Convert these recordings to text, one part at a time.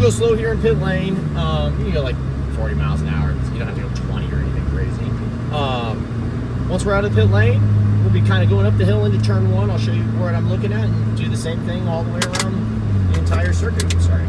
go slow here in pit lane. You can go like 40 miles an hour. You don't have to go 20 or anything crazy. Once we're out of the pit lane, we'll be kind of going up the hill into turn 1. I'll show you where I'm looking at and do the same thing all the way around the entire circuit. Sorry.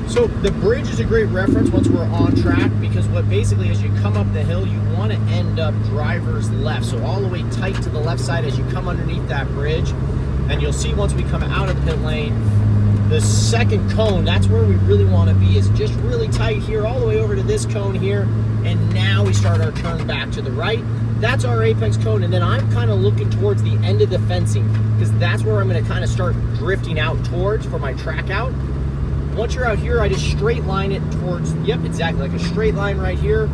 So the bridge is a great reference once we're on track, because what basically as you come up the hill, you want to end up driver's left. So all the way tight to the left side as you come underneath that bridge. And you'll see once we come out of the pit lane, the second cone, that's where we really want to be, is just really tight here all the way over to this cone here. And now we start our turn back to the right. That's our apex cone. And then I'm kind of looking towards the end of the fencing, because that's where I'm going to kind of start drifting out towards for my track out. Once you're out here, I just straight line it towards, yep, exactly, like a straight line right here.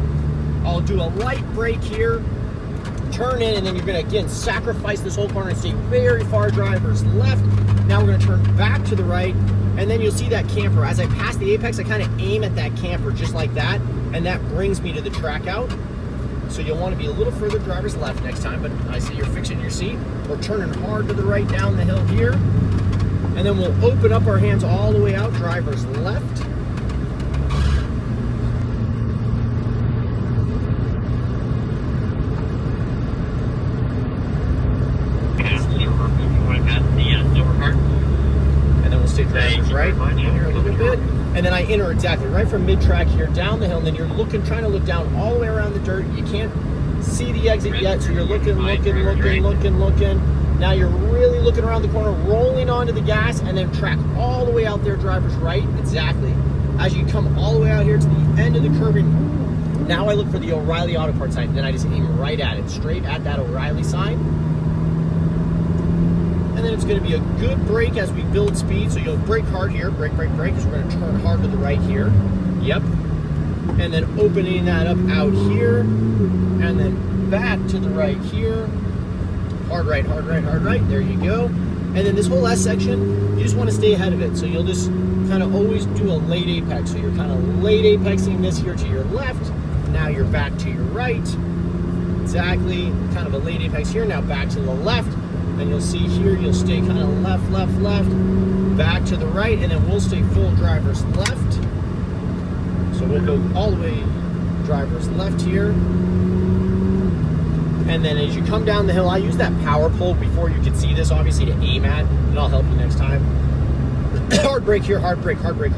I'll do a light brake here, turn in, and then you're gonna, again, sacrifice this whole corner and stay very far driver's left. Now we're gonna turn back to the right, and then you'll see that camper. As I pass the apex, I kind of aim at that camper just like that, and that brings me to the track out. So you'll want to be a little further driver's left next time, but I see you're fixing your seat. We're turning hard to the right down the hill here. And then we'll open up our hands all the way out, driver's left. And then we'll stay driver's right here a little bit. And then I enter exactly right from mid-track here down the hill. And then you're trying to look down all the way around the dirt. You can't see the exit yet, so you're looking. Now you're really looking around the corner, rolling onto the gas, and then track all the way out there, driver's right, exactly. As you come all the way out here to the end of the curbing, now I look for the O'Reilly Auto Parts sign, then I just aim right at it, straight at that O'Reilly sign. And then it's gonna be a good brake as we build speed, so you'll brake hard here, brake, because we're gonna turn hard to the right here. Yep. And then opening that up out here, and then back to the right here. Hard right, there you go. And then this whole S section, you just want to stay ahead of it. So you'll just kind of always do a late apex. So you're kind of late apexing this here to your left. Now you're back to your right. Exactly, kind of a late apex here. Now back to the left. And you'll see here, you'll stay kind of left, back to the right, and then we'll stay full driver's left. So we'll go all the way driver's left here. And then as you come down the hill, I use that power pole before you can see this, obviously, to aim at, and I'll help you next time. Hard brake here, hard brake. You want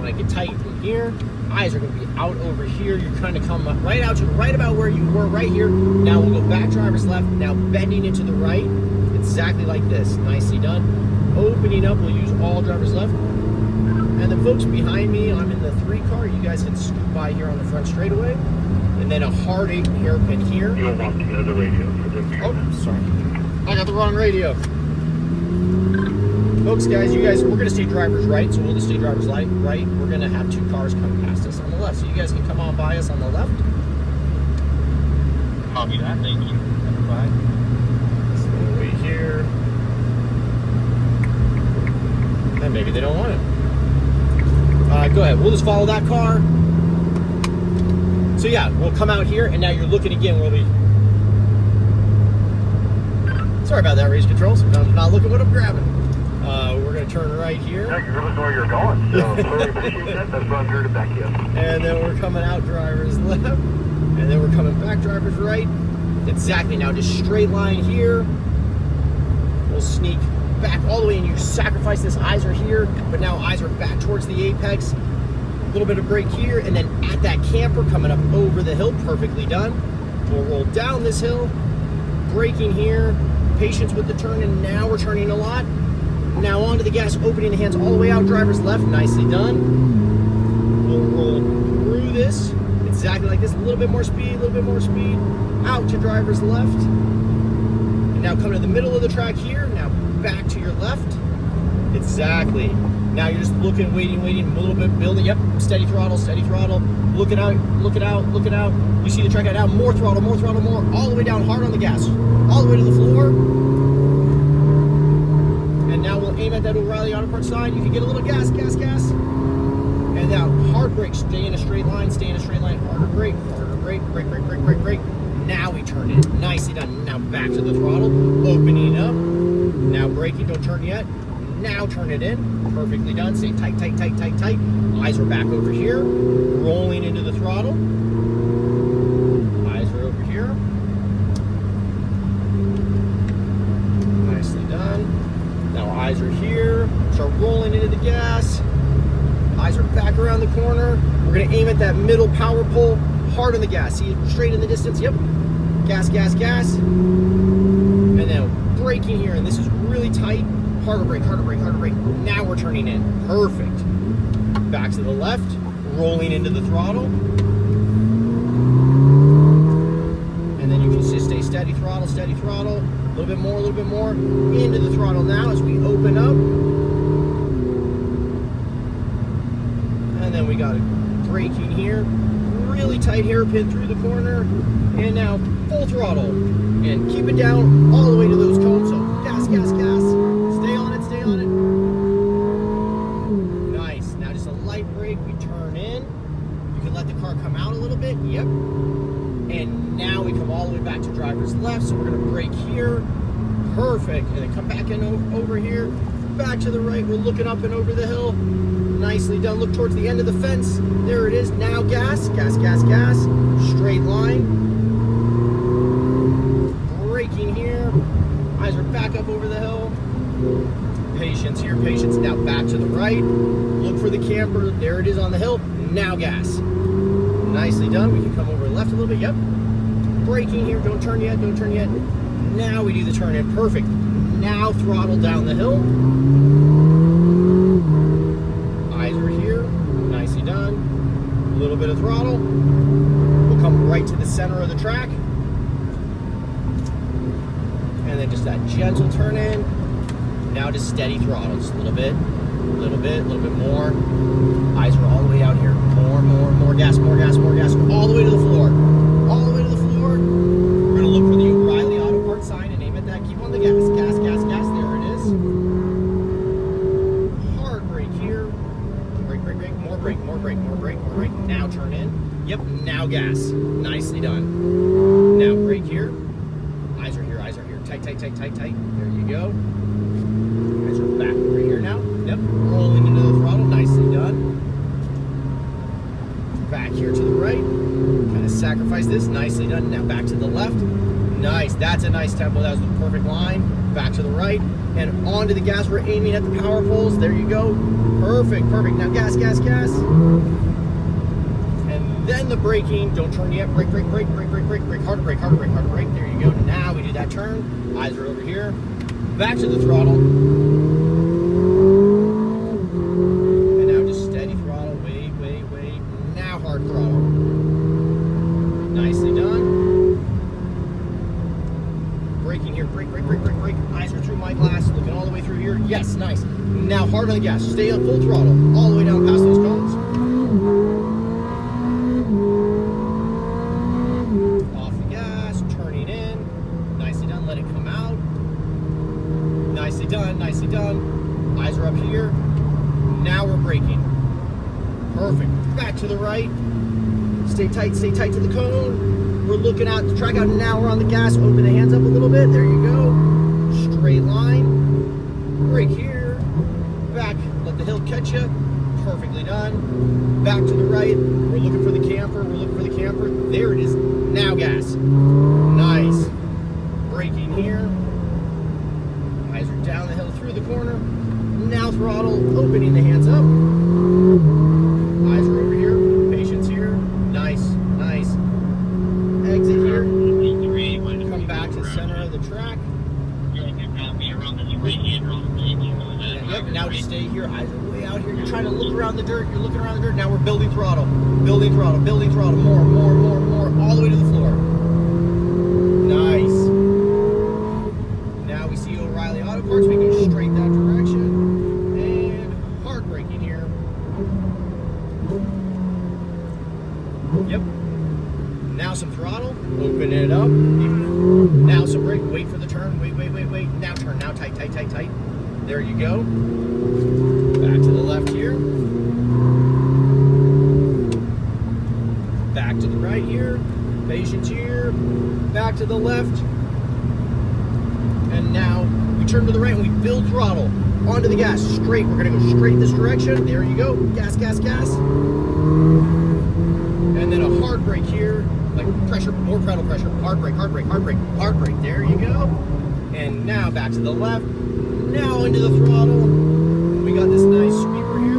to get tight in here. Eyes are going to be out over here. You're trying to come up right out to right about where you were right here. Now we'll go back driver's left, now bending into the right, exactly like this. Nicely done. Opening up, we'll use all driver's left. And the folks behind me, I'm in the 3 car. You guys can scoot by here on the front straightaway. And then a hard 8 hairpin here. You'll want the other radio for this. Oh, sorry. I got the wrong radio. Folks, guys, we're going to stay driver's right, so we'll just stay driver's right. We're going to have 2 cars come past us on the left, so you guys can come on by us on the left. Copy that, thank you. Bye. Slowly here. And maybe they don't want it. Go ahead, we'll just follow that car. So yeah, we'll come out here, and now you're looking again. Sorry about that, race controls. I'm not looking what I'm grabbing. We're going to turn right here. No, you're looking where you're going, so totally appreciate that. That's why I'm here to back you up. And then we're coming out driver's left, and then we're coming back driver's right. Exactly, now just straight line here. We'll sneak back all the way, and you sacrifice this. Eyes are here, but now eyes are back towards the apex. A little bit of brake here, and then at that camper coming up over the hill, perfectly done. We'll roll down this hill, braking here, patience with the turn, and now we're turning a lot. Now onto the gas, opening the hands all the way out, driver's left, nicely done. We'll roll through this, exactly like this, a little bit more speed, out to driver's left. And now come to the middle of the track here, now back to your left. Exactly. Now you're just looking, waiting, a little bit, building, yep, steady throttle. Looking out. You see the track out now, more throttle, all the way down, hard on the gas, all the way to the floor. And now we'll aim at that O'Reilly Auto Parts sign. You can get a little gas. And now hard brake, stay in a straight line, harder brake, brake. Now we turn it. Nicely done. Now back to the throttle, opening it up. Now braking, don't turn yet. Now turn it in. Perfectly done. Stay tight. Eyes are back over here. Rolling into the throttle. Eyes are over here. Nicely done. Now eyes are here. Start rolling into the gas. Eyes are back around the corner. We're going to aim at that middle power pole. Hard on the gas. See it straight in the distance? Yep. Gas. And then braking here. And this is really tight. Harder brake. Now we're turning in. Perfect. Back to the left. Rolling into the throttle. And then you can just stay steady throttle. A little bit more. Into the throttle now as we open up. And then we got braking here. Really tight hairpin through the corner. And now full throttle. And keep it down all the way to those cones. So gas. Stay on it. Nice. Now just a light brake. We turn in. You can let the car come out a little bit. Yep. And now we come all the way back to driver's left. So we're going to brake here. Perfect. And then come back in over here. Back to the right. We're looking up and over the hill. Nicely done. Look towards the end of the fence. There it is. Now gas. Straight line. Braking here. Eyes are back up over the hill. Patience here. Now back to the right. Look for the camper. There it is on the hill. Now gas. Nicely done. We can come over left a little bit. Yep. Braking here. Don't turn yet. Now we do the turn in. Perfect. Now throttle down the hill. Eyes are here. Nicely done. A little bit of throttle. We'll come right to the center of the track. And then just that gentle turn in. Now just steady throttle. Just a little bit more. Eyes are all the way out here. More gas. All the way to the floor. We're going to look for the O'Reilly Auto Parts sign and aim at that. Keep on the gas. There it is. Hard brake here. Brake. More brake. Now turn in. Yep, now gas. Nicely done. Now brake here. Eyes are here. Tight. There you go. Eyes are back over here now. Yep, rolling into the throttle. Nicely done. Back here to the right. Kind of sacrifice this. Nicely done. Now back to the left. Nice. That's a nice tempo. That was the perfect line. Back to the right. And onto the gas. We're aiming at the power poles. There you go. Perfect. Now gas. And then the braking. Don't turn yet. Brake. Harder brake. There you go. Now we do that turn. Eyes are over here. Back to the throttle. And now just steady throttle. Wait. Now hard throttle. Nicely done. Braking here. Brake. Eyes are through my glass. Looking all the way through here. Yes, nice. Now hard on the gas. Stay on full throttle. All the way down past those cones. Off the gas. Turning in. Nicely done. Let it come out. Nicely done. Eyes are up here. Now we're braking. Perfect. Back to the right. Stay tight to the cone. We're looking out the track out. Now we're on the gas. Open the hands up a little bit. There you go. Straight line. Brake here. Back. Let the hill catch you. Perfectly done. Back to the right. We're looking for the camper. There it is. Now gas. Nice. Braking here. Eyes are down the hill through the corner. Now throttle. Opening the hands up. Eyes are over here. Patience here. Nice. Exit here. Come back to the center of the track. Yep, now just stay here. Eyes are way out here. You're trying to look around the dirt. Now we're building throttle. More. All the way to the floor. Nice. Now we see O'Reilly Auto Parts. We go straight that direction. And hard braking here. Yep. Now some throttle. Open it up. Now some brake. Wait for the turn. Wait. Now turn. Now tight. There you go. Back to the left here. back to the left. And now we turn to the right and we build throttle onto the gas, straight. We're gonna go straight this direction. There you go, gas, gas, gas. And then a hard brake here, like pressure, more pedal pressure, hard brake, hard brake, hard brake, hard brake. There you go. And now back to the left, now into the throttle. We got this nice sweeper here.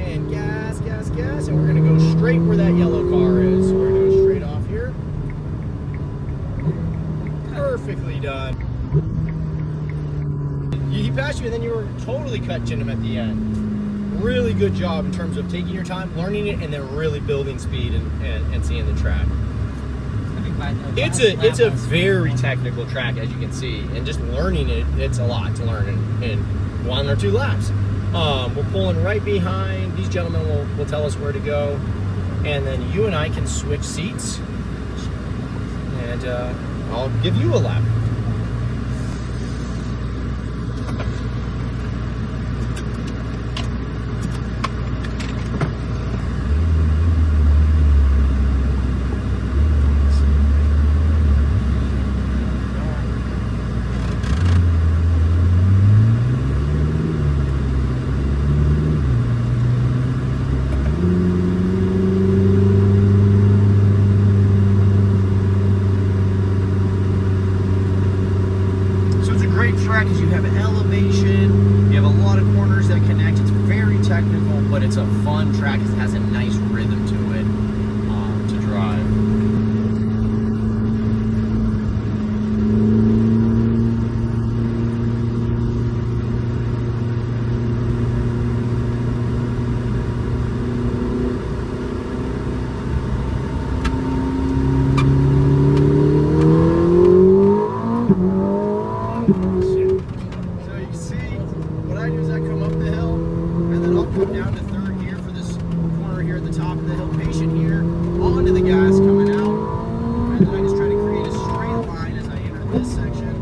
And gas, gas, gas. And we're gonna go straight where that yellow car is. So we're gonna go straight off here. Perfectly done. He passed you and then you were totally catching him at the end. Really good job in terms of taking your time, learning it, and then really building speed and seeing the track. It's a very technical track, as you can see, and just learning it, it's a lot to learn in 1 or 2 laps. We're pulling right behind. These gentlemen will tell us where to go, and then you and I can switch seats, and I'll give you a lap. Track is you have elevation, you have a lot of corners that connect. It's very technical, but it's a fun track. It has a nice rhythm to it to drive. Down to 3rd gear for this corner here at the top of the hill, patient here, onto the gas coming out, and then I just try to create a straight line as I enter this section,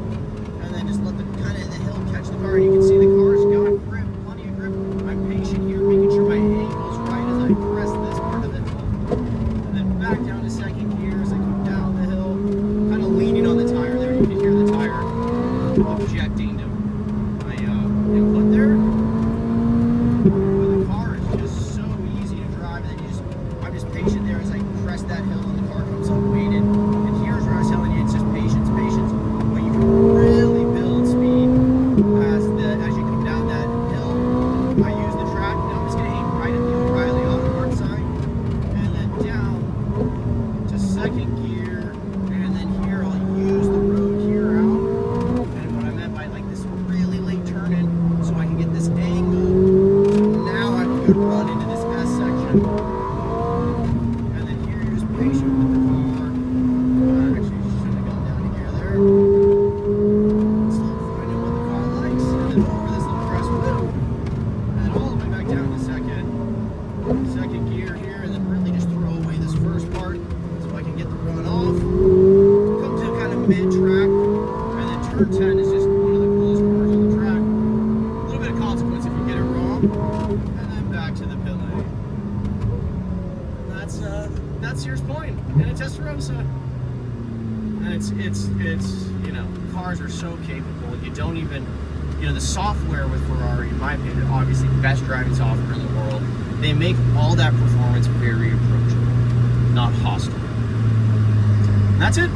and then just let the kind of the hill catch the car. You can see the car's got grip, plenty of grip. I'm patient here, making sure my angle's right as I press this part of the hill, and then back down to 2nd gear as I come down the hill, kind of leaning on the tire there. You can hear the tire objecting to my input there. I'm just patient there as I press that hill and the car comes up weighted. And here's where I was telling you, it's just patience, patience. But you can really build speed as you come down that hill. I use the track. Now I'm just going to aim right at the O'Reilly on the hard side. And then down to 2nd gear. And then here I'll use the road here out. And what I meant by like this really late turn in, so I can get this angle. Now I could run into this S section. Patient with the car. Actually, shouldn't have gone down to gear there. Still finding what the car likes. And then over this little crest wheel. And then all the way back down to 2nd gear here. And then really just throw away this first part so I can get the run off. Come to kind of mid-track. And then turn 10 is just one of the coolest corners on the track. A little bit of consequence if you get it wrong. And then back to the pit lane. That's Sears Point in a Testarossa. And it's you know, cars are so capable. You don't even, you know, the software with Ferrari, in my opinion, obviously best driving software in the world. They make all that performance very approachable, not hostile. And that's it.